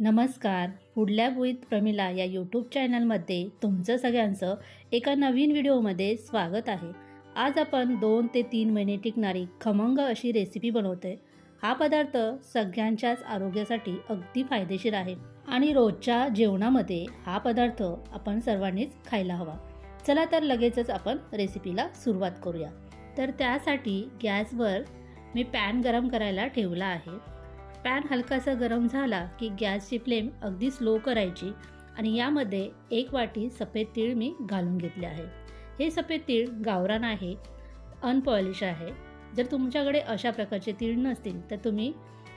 नमस्कार. Food lab with Pramila या YouTube चॅनलमध्ये तुमचं सगळ्यांचं एका नवीन व्हिडिओमध्ये स्वागत आहे. आज आपण 2 ते 3 महिने टिकणारी खमंग अशी रेसिपी बनवतोय. हा पदार्थ सगळ्यांच्याच आरोग्यासाठी अगदी फायदेशीर आहे आणि रोजच्या जेवणामध्ये हा पदार्थ आपण सर्वांनीच खायला हवा. चला तर लगेचच आपण रेसिपीला सुरुवात करूया. तर त्यासाठी गॅसवर मी पॅन गरम करायला ठेवला आहे. पॅन हलकासा गरम झाला की गॅसची फ्लेम अगदी स्लो करायची आणि यामध्ये 1 वाटी सफेद तीळ मी घालून घेतले आहे. हे सफेद तीळ गावरान आहे, अनपॉलिश आहे. जर तुमच्याकडे अशा प्रकारचे तीळ नसतील तर तुम्ही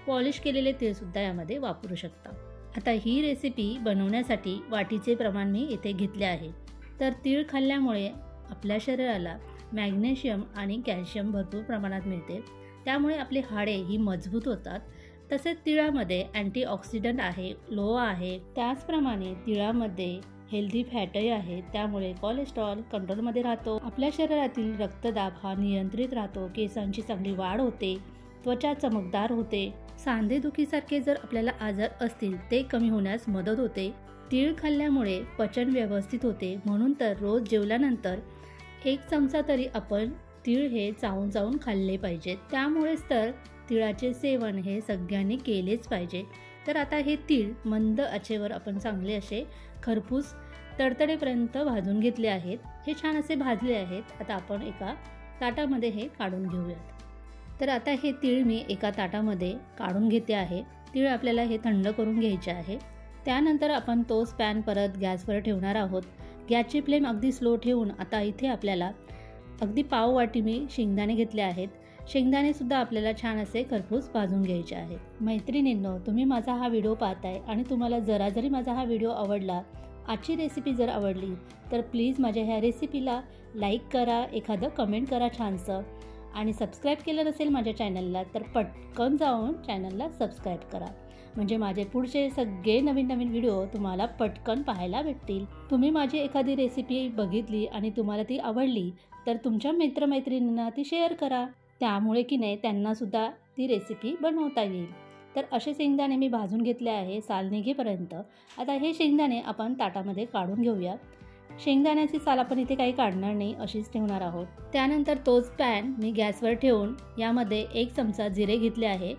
पॉलिश केलेले तीळसुद्धा यामध्ये वापरू शकता. आता ही रेसिपी बनवण्यासाठी वाटीचे प्रमाण मी इथे घेतले आहे. तर तीळ खाल्ल्यामुळे आपल्या शरीराला मॅग्नेशियम आणि कॅल्शियम भरपूर प्रमाणात मिळते. त्यामुळे आपली हाडे ही मजबूत होतात. तसेच तिळामध्ये अँटीऑक्सिडंट आहे, लोह आहे. त्याचप्रमाणे तिळामध्ये हेल्दी फॅटही आहे. त्यामुळे कोलेस्ट्रॉल कंट्रोलमध्ये राहतो. आपल्या शरीरातील रक्तदाब हा नियंत्रित राहतो. केसांची चांगली वाढ होते, त्वचा चमकदार होते. सांधेदुखीसारखे जर आपल्याला आजार असतील ते कमी होण्यास मदत होते. तीळ खाल्ल्यामुळे पचन व्यवस्थित होते. म्हणून तर रोज जेवल्यानंतर 1 चमचा तरी आपण तीळ हे चावून चावून खाल्ले पाहिजेत. त्यामुळेच तर तिळाचे सेवन हे सगळ्यांनी केलेच पाहिजे. तर आता हे तीळ मंद आचेवर आपण चांगले असे खरपूस तडतडेपर्यंत भाजून घेतले आहेत. हे छान असे भाजले आहेत. आता आपण एका ताटामध्ये हे काढून घेऊयात. तर आता हे तीळ मी एका ताटामध्ये काढून घेते आहे. तीळ आपल्याला हे थंड करून घ्यायचे आहे. त्यानंतर आपण तोच पॅन परत गॅसवर ठेवणार आहोत. गॅसची फ्लेम अगदी स्लो ठेवून आता इथे आपल्याला अगदी पाव वाटी मी शेंगदाणे घेतले आहेत. शेंगदाणे सुद्धा आपल्याला छान असे खरपूस भाजून घ्यायचे आहेत. मैत्रिणींनो, तुम्ही माझा हा व्हिडिओ पाहताय आणि तुम्हाला जरी माझा हा व्हिडिओ आवडला, आजची रेसिपी जर आवडली तर प्लीज माझ्या ह्या रेसिपीला लाईक करा, एखादं कमेंट करा छानसं. आणि सबस्क्राईब केलं नसेल माझ्या चॅनलला तर पटकन जाऊन चॅनलला सबस्क्राईब करा. म्हणजे माझे पुढचे सगळे नवीन व्हिडिओ तुम्हाला पटकन पाहायला भेटतील. तुम्ही माझी एखादी रेसिपी बघितली आणि तुम्हाला ती आवडली तर तुमच्या मित्रमैत्रिणींना ती शेअर करा. त्यामुळे की नाही त्यांनासुद्धा ती रेसिपी बनवता येईल. तर असे शेंगदाणे मी भाजून घेतले आहे साल निघेपर्यंत. आता हे शेंगदाणे आपण ताटामध्ये काढून घेऊया. शेंगदाण्याची साल आपण इथे काही काढणार नाही, अशीच ठेवणार आहोत. त्यानंतर तोच पॅन मी गॅसवर ठेवून यामध्ये 1 चमचा जिरे घेतले आहे.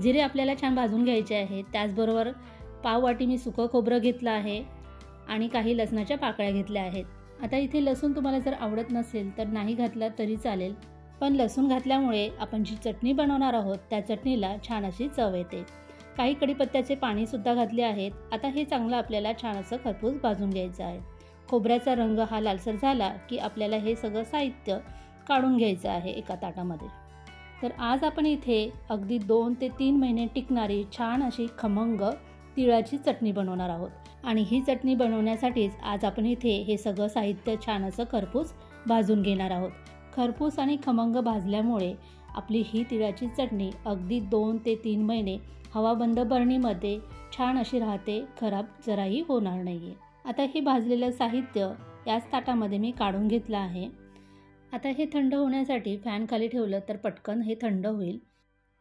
जिरे आपल्याला छान भाजून घ्यायचे आहे. त्याचबरोबर पाव वाटी मी सुकं खोबरं घेतलं आहे आणि काही लसणाच्या पाकळ्या घेतल्या आहेत. आता इथे लसूण तुम्हाला जर आवडत नसेल तर नाही घातला तरी चालेल, पण लसूण घातल्यामुळे आपण जी चटणी बनवणार आहोत त्या चटणीला छान अशी चव येते. काही कढीपत्त्याचे पाणीसुद्धा घातले आहेत. आता हे चांगलं आपल्याला छान असं खरपूस भाजून घ्यायचं आहे. खोबऱ्याचा रंग हा लालसर झाला की आपल्याला हे सगळं साहित्य काढून घ्यायचं आहे एका ताटामध्ये. तर आज आपण इथे अगदी 2 ते 3 महिने टिकणारी छान अशी खमंग तिळाची चटणी बनवणार आहोत. आणि ही चटणी बनवण्यासाठीच आज आपण इथे हे सगळं साहित्य छान असं खरपूस भाजून घेणार आहोत. खरपूस आणि खमंग भाजल्यामुळे आपली ही तिळाची चटणी अगदी 2 ते 3 महिने हवाबंद बरणीमध्ये छान अशी राहते, खराब जराही होणार नाही आहे. आता हे भाजलेलं साहित्य याच ताटामध्ये मी काढून घेतलं आहे. आता हे थंड होण्यासाठी फॅन खाली ठेवलं तर पटकन हे थंड होईल.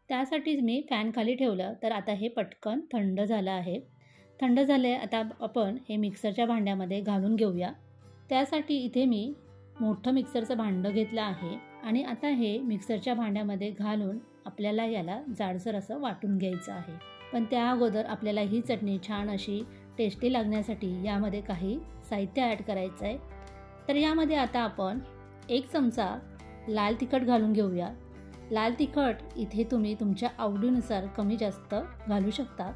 त्यासाठीच मी फॅन खाली ठेवलं. तर आता हे पटकन थंड झालं आहे. थंड झाले. आता आपण हे मिक्सरच्या भांड्यामध्ये घालून घेऊया. त्यासाठी इथे मी मोठं मिक्सरचं भांडं घेतलं आहे आणि आता हे मिक्सरच्या भांड्यामध्ये घालून आपल्याला याला जाडसर असं वाटून घ्यायचं आहे. पण त्या अगोदर आपल्याला ही चटणी छान अशी टेस्टी लागण्यासाठी यामध्ये काही साहित्य ॲड करायचं आहे. तर यामध्ये आता आपण 1 चमचा लाल तिखट घालून घेऊया. लाल तिखट इथे तुम्ही तुमच्या आवडीनुसार कमी जास्त घालू शकता.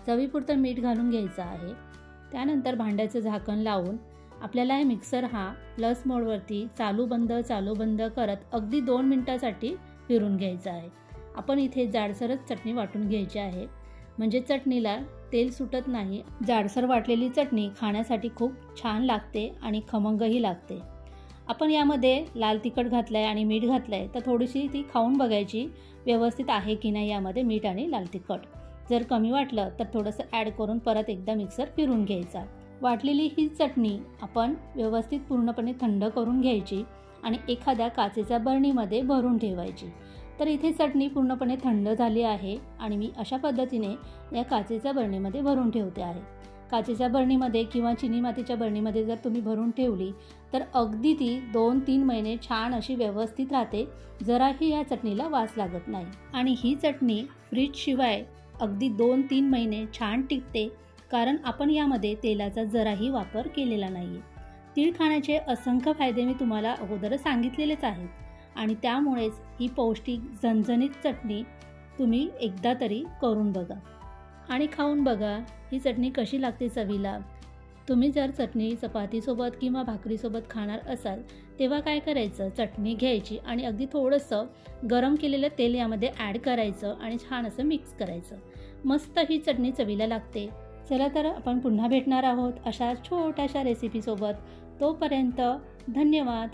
चवीपुरतं मीठ घालून घ्यायचं आहे. त्यानंतर भांड्याचं झाकण लावून आपल्याला हे मिक्सर हा प्लस मोडवरती चालू बंद करत अगदी 2 मिनिटासाठी फिरून घ्यायचं आहे. आपण इथे जाडसरच चटणी वाटून घ्यायची आहे, म्हणजे चटणीला तेल सुटत नाही. जाडसर वाटलेली चटणी खाण्यासाठी खूप छान लागते आणि खमंगही लागते. आपण यामध्ये लाल तिखट घातलं आहे आणि मीठ घातलं आहे, तर थोडीशी ती खाऊन बघायची व्यवस्थित आहे की नाही यामध्ये मीठ आणि लाल तिखट. जर कमी वाटलं तर थोडंसं ॲड करून परत एकदा मिक्सर फिरून घ्यायचा. वाटलेली ही चटणी आपण व्यवस्थित पूर्णपणे थंड करून घ्यायची आणि एखाद्या काचेच्या बरणीमध्ये भरून ठेवायची. तर इथे चटणी पूर्णपणे थंड झाली आहे आणि मी अशा पद्धतीने या काचेच्या बरणीमध्ये भरून ठेवते आहे। काचेच्या बरणीमध्ये किंवा चिनी मातीच्या बरणीमध्ये जर तुम्ही भरून ठेवली तर अगदी ती 2-3 महिने छान अशी व्यवस्थित राहते, जराही या चटणीला वास लागत नाही। आणि ही चटणी फ्रीजशिवाय अगदी 2-3 महिने छान टिकते, कारण आपण यामध्ये तेलाचा जराही वापर केलेला नाही। तीळ खाण्याचे असंख्य फायदे मी तुम्हाला अगोदरच सांगितलेलेच आहेत आणि त्यामुळेच ही पौष्टिक झणझणीत चटणी तुम्ही एकदा तरी करून बघा आणि खाऊन बघा ही चटणी कशी लागते चवीला। तुम्ही जर चटणी चपातीसोबत किंवा भाकरीसोबत खाणार असाल तेव्हा काय करायचं, चटणी घ्यायची आणि अगदी थोडंसं गरम केलेलं तेल यामध्ये ॲड करायचं आणि छान असं मिक्स करायचं। मस्त ही चटणी चवीला लागते। चला तर आपण पुन्हा भेटणार आहोत अशा छोट्याशा रेसिपीसोबत। तोपर्यंत धन्यवाद।